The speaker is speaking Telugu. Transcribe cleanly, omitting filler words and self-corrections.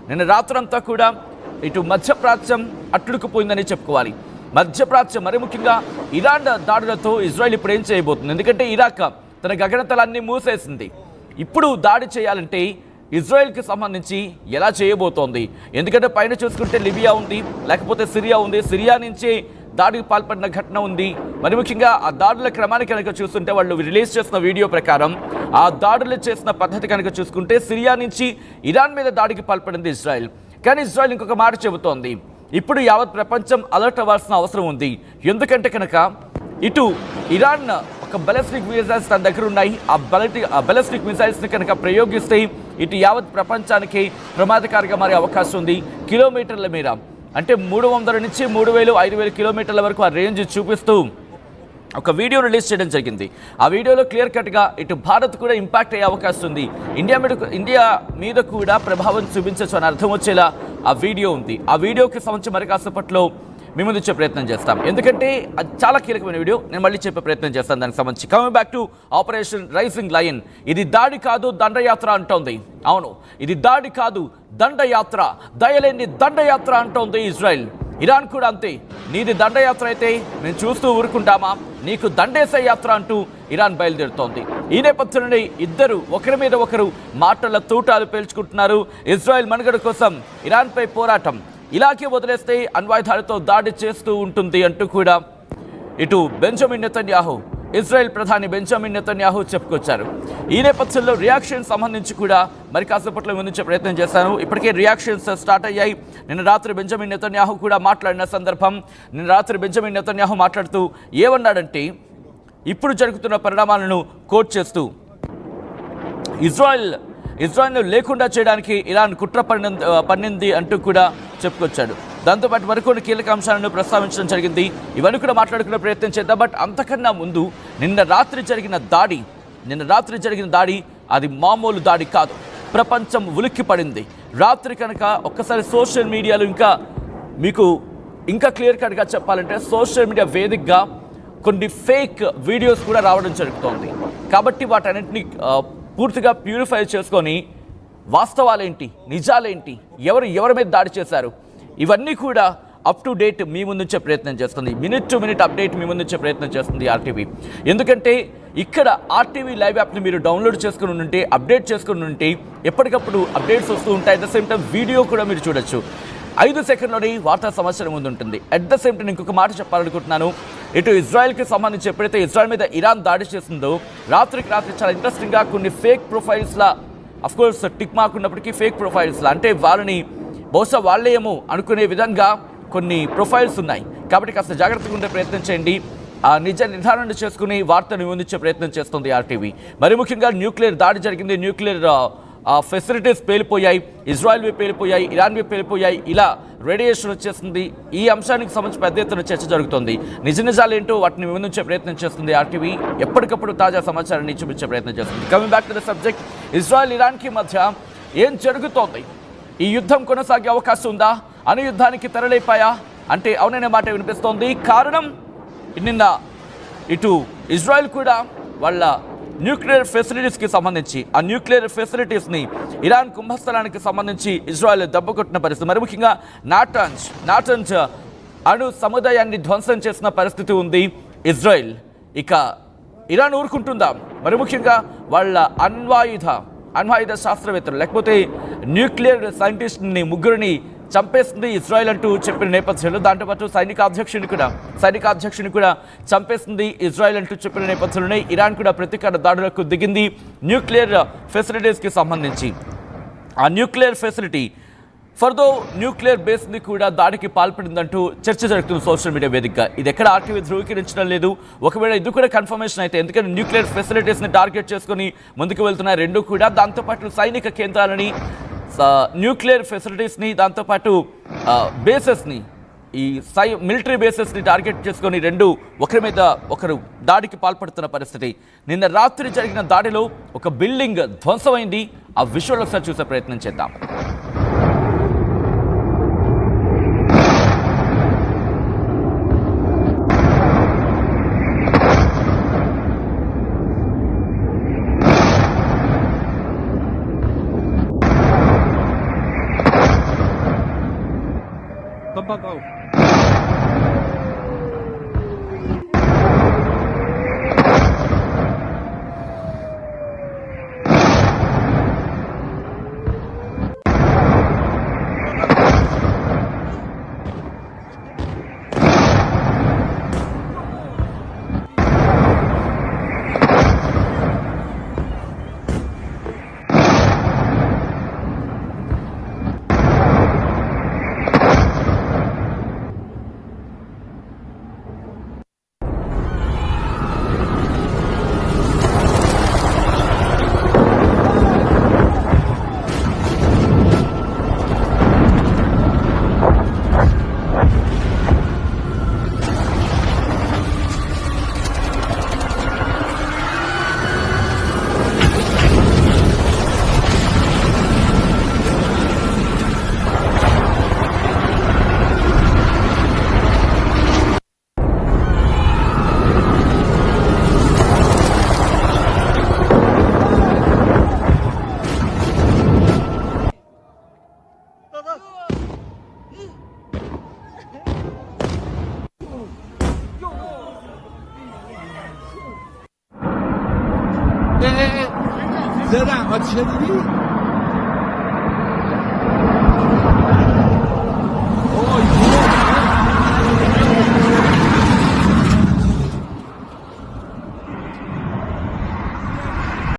నిన్న రాత్రంతా కూడా ఇటు మధ్యప్రాచ్యం అట్టుడుకుపోయిందని చెప్పుకోవాలి. మధ్యప్రాచ్యం మరి ముఖ్యంగా ఇరాన్ దాడులతో ఇజ్రాయెల్ ఇప్పుడు ఏం చేయబోతుంది? ఎందుకంటే ఇరాక్ తన గగనతలాన్ని మూసేసింది. ఇప్పుడు దాడి చేయాలంటే ఇజ్రాయెల్కి సంబంధించి ఎలా చేయబోతోంది? ఎందుకంటే పైన చూసుకుంటే లిబియా ఉంది, లేకపోతే సిరియా ఉంది. సిరియా నుంచి దాడికి పాల్పడిన ఘటన ఉంది. మరి ముఖ్యంగా ఆ దాడుల క్రమాన్ని కనుక చూస్తుంటే వాళ్ళు రిలీజ్ చేసిన వీడియో ప్రకారం ఆ దాడులు చేసిన పద్ధతి కనుక చూసుకుంటే సిరియా నుంచి ఇరాన్ మీద దాడికి పాల్పడింది ఇజ్రాయెల్. కానీ ఇజ్రాయెల్ ఇంకొక మాట చెబుతోంది, ఇప్పుడు యావత్ ప్రపంచం అలర్ట్ అవ్వాల్సిన అవసరం ఉంది. ఎందుకంటే కనుక ఇటు ఇరాన్ ఒక బలిస్టిక్ మిసైల్స్ తన దగ్గర ఉన్నాయి. ఆ బలిస్టిక్ మిసైల్స్ని కనుక ప్రయోగిస్తే ఇటు యావత్ ప్రపంచానికి ప్రమాదకారిగా మారే అవకాశం ఉంది. కిలోమీటర్ల మేర అంటే 300 నుంచి 3000, 5000 కిలోమీటర్ల వరకు ఆ రేంజ్ చూపిస్తూ ఒక వీడియో రిలీజ్ చేయడం జరిగింది. ఆ వీడియోలో క్లియర్ కట్గా ఇటు భారత్ కూడా ఇంపాక్ట్ అయ్యే అవకాశం ఉంది, ఇండియా మీద కూడా ప్రభావం చూపించవచ్చు అని అర్థం వచ్చేలా ఆ వీడియో ఉంది. ఆ వీడియోకి సంబంధించి మరి కాసేపట్లో మీ ముందు చెప్పే ప్రయత్నం చేస్తాం. ఎందుకంటే అది చాలా కీలకమైన వీడియో, నేను మళ్ళీ చెప్పే ప్రయత్నం చేస్తాను దానికి సంబంధించి. Coming back to Operation Rising Lion. ఇది దాడి కాదు దండయాత్ర అంటోంది. అవును, ఇది దాడి కాదు దండయాత్ర, దయలేని దండయాత్ర అంటోంది ఇజ్రాయెల్. ఇరాన్ కూడా అంతే, నీది దండయాత్ర అయితే మేము చూస్తూ ఊరుకుంటామా, నీకు దండేసే యాత్ర అంటూ ఇరాన్ బయలుదేరుతోంది. ఈ నేపథ్యంలోనే ఇద్దరు ఒకరి మీద ఒకరు మాటల తూటాలు పేల్చుకుంటున్నారు. ఇజ్రాయెల్ మనుగడ కోసం ఇరాన్పై పోరాటం ఇలాగే వదిలేస్తే అణ్వాయుధాలతో దాడి చేస్తూ ఉంటుంది అంటూ కూడా ఇటు బెంజమిన్ నెతన్యాహు, ఇజ్రాయెల్ ప్రధాని బెంజమిన్ నెతన్యాహు చెప్పుకొచ్చారు. ఈ నేపథ్యంలో రియాక్షన్ సంబంధించి కూడా మరి కాసేపట్లో ముందుంచే ప్రయత్నం చేశాను. ఇప్పటికే రియాక్షన్స్ స్టార్ట్ అయ్యాయి. నిన్న రాత్రి బెంజమిన్ నెతన్యాహు కూడా మాట్లాడిన సందర్భం. నిన్న రాత్రి బెంజమిన్ నెతన్యాహు మాట్లాడుతూ ఏమన్నాడంటే, ఇప్పుడు జరుగుతున్న పరిణామాలను కోట్ చేస్తూ ఇజ్రాయెల్ను లేకుండా చేయడానికి ఇరాన్ కుట్ర పన్నింది అంటూ కూడా చెప్పుకొచ్చాడు. దాంతోపాటు మరికొన్ని కీలక అంశాలను ప్రస్తావించడం జరిగింది. ఇవన్నీ కూడా మాట్లాడుకునే ప్రయత్నం చేద్దాం. బట్ అంతకన్నా ముందు నిన్న రాత్రి జరిగిన దాడి అది మామూలు దాడి కాదు. ప్రపంచం ఉలిక్కి పడింది. రాత్రి కనుక ఒక్కసారి సోషల్ మీడియాలో ఇంకా క్లియర్ కట్గా చెప్పాలంటే సోషల్ మీడియా వేదికగా కొన్ని ఫేక్ వీడియోస్ కూడా రావడం జరుగుతోంది. కాబట్టి వాటన్నింటినీ పూర్తిగా ప్యూరిఫై చేసుకొని వాస్తవాలేంటి, నిజాలేంటి, ఎవరి మీద దాడి చేశారు, ఇవన్నీ కూడా అప్ టు డేట్ మీ ముందుంచే ప్రయత్నం చేస్తుంది. మినిట్ టు మినిట్ అప్డేట్ మీ ముందుంచే ప్రయత్నం చేస్తుంది ఆర్టీవీ. ఎందుకంటే ఇక్కడ ఆర్టీవీ లైవ్ యాప్ని మీరు డౌన్లోడ్ చేసుకుని ఉంటే, అప్డేట్ చేసుకుని ఉంటే ఎప్పటికప్పుడు అప్డేట్స్ వస్తూ ఉంటాయి. At the same time video కూడా మీరు చూడొచ్చు. 5 సెకండ్లోని వార్తా సమాచారం ముందు ఉంటుంది. అట్ ద సేమ్ టైం ఇంకొక మాట చెప్పాలనుకుంటున్నాను. ఇటు ఇజ్రాయెల్కి సంబంధించి ఎప్పుడైతే ఇజ్రాయెల్ మీద ఇరాన్ దాడి చేస్తుందో రాత్రికి రాత్రి చాలా ఇంట్రెస్టింగ్గా కొన్ని ఫేక్ ప్రొఫైల్స్లా, అఫ్కోర్స్ టిక్ మార్క్ ఉన్నప్పటికీ ఫేక్ ప్రొఫైల్స్లా, అంటే వాళ్ళని బహుశా వాళ్ళే ఏమో అనుకునే విధంగా కొన్ని ప్రొఫైల్స్ ఉన్నాయి. కాబట్టి కాస్త జాగ్రత్తగా ఉండే ప్రయత్నం చేయండి. ఆ నిజ నిర్ధారణ చేసుకుని వార్తను అందించే ప్రయత్నం చేస్తుంది ఆర్టీవీ. మరి ముఖ్యంగా న్యూక్లియర్ దాడి జరిగింది. న్యూక్లియర్ ఫెసిలిటీస్ పేలిపోయాయి, ఇజ్రాయెల్వి పేలిపోయాయి, ఇరాన్వి పేలిపోయాయి. ఇలా రేడియేషన్ వచ్చేస్తుంది. ఈ అంశానికి సంబంధించి పెద్ద ఎత్తున చర్చ జరుగుతుంది. నిజాలు ఏంటో వాటిని వివరించే ప్రయత్నం చేస్తుంది ఆర్టీవీ. ఎప్పటికప్పుడు తాజా సమాచారాన్ని చూపించే ప్రయత్నం చేస్తుంది. Coming back to the subject, Israel ఇరాన్కి మధ్య ఏం జరుగుతోంది? ఈ యుద్ధం కొనసాగే అవకాశం ఉందా? అణు యుద్ధానికి తెరలేపాయా అంటే అవుననే మాట వినిపిస్తోంది. కారణం నిన్న ఇటు ఇజ్రాయెల్ కూడా వాళ్ళ న్యూక్లియర్ ఫెసిలిటీస్కి సంబంధించి ఆ న్యూక్లియర్ ఫెసిలిటీస్ని ఇరాన్ కుంభస్థలానికి సంబంధించి ఇజ్రాయెల్ దెబ్బకొట్టిన పరిస్థితి. మరి ముఖ్యంగా నాటంజ్ అణు సముదాయాన్ని ధ్వంసం చేసిన పరిస్థితి ఉంది ఇజ్రాయెల్. ఇక ఇరాన్ ఊరుకుంటుందా? మరి ముఖ్యంగా వాళ్ళ అణ్వాయుధ శాస్త్రవేత్తలు లేకపోతే న్యూక్లియర్ సైంటిస్ట్ని ముగ్గురిని చంపేస్తుంది ఇజ్రాయెల్ అంటూ చెప్పిన నేపథ్యంలో, దాంతోపాటు సైనికాధ్యక్షుని కూడా చంపేస్తుంది ఇజ్రాయెల్ అంటూ చెప్పిన నేపథ్యంలోనే ఇరాన్ కూడా ప్రతీకార దాడులకు దిగింది న్యూక్లియర్ ఫెసిలిటీస్కి సంబంధించి. ఆ న్యూక్లియర్ ఫెసిలిటీ ఫర్దో న్యూక్లియర్ బేస్ని కూడా దాడికి పాల్పడిందంటూ చర్చ జరుగుతుంది సోషల్ మీడియా వేదికగా. ఇది ఎక్కడ ఆర్టీవీ ధృవీకరించడం లేదు. ఒకవేళ ఇది కూడా కన్ఫర్మేషన్ అయితే, ఎందుకంటే న్యూక్లియర్ ఫెసిలిటీస్ని టార్గెట్ చేసుకొని ముందుకు వెళ్తున్నాయి రెండు కూడా. దాంతోపాటు సైనిక కేంద్రాలని, న్యూక్లియర్ ఫెసిలిటీస్ని, దాంతోపాటు బేసెస్ని, ఈ మిలిటరీ బేసెస్ని టార్గెట్ చేసుకొని రెండు ఒకరి మీద ఒకరు దాడికి పాల్పడుతున్న పరిస్థితి. నిన్న రాత్రి జరిగిన దాడిలో ఒక బిల్డింగ్ ధ్వంసమైంది. ఆ విజువల్ ఒకసారి చూసే ప్రయత్నం చేద్దాం. 报告。哎，热蛋和茄子泥。